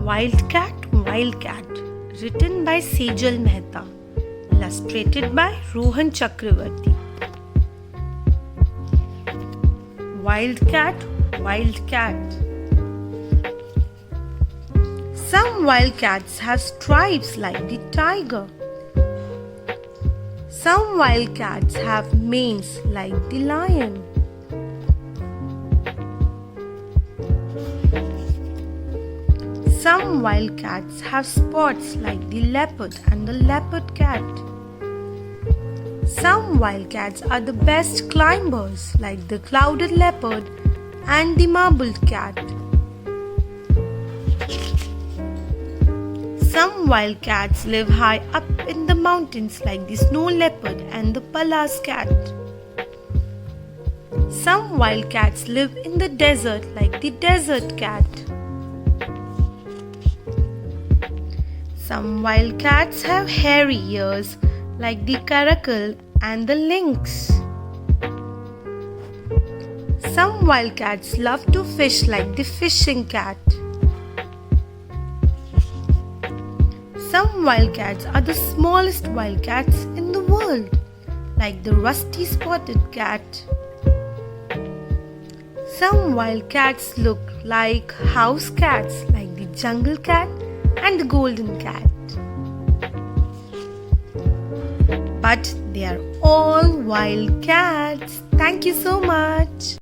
Wildcat, Wildcat, written by Sejal Mehta, illustrated by Rohan Chakravarti. Wildcat, Wildcat. Some wildcats have stripes like the tiger. Some wildcats have manes like the lion. Some wildcats have spots like the leopard and the leopard cat. Some wildcats are the best climbers like the clouded leopard and the marbled cat. Some wildcats live high up in the mountains like the snow leopard and the Pallas cat. Some wildcats live in the desert like the desert cat. Some wildcats have hairy ears like the caracal and the lynx. Some wildcats love to fish like the fishing cat. Some wildcats are the smallest wildcats in the world, like the rusty spotted cat. Some wildcats look like house cats like the jungle cat and the golden cat. But they are all wild cats. Thank you so much.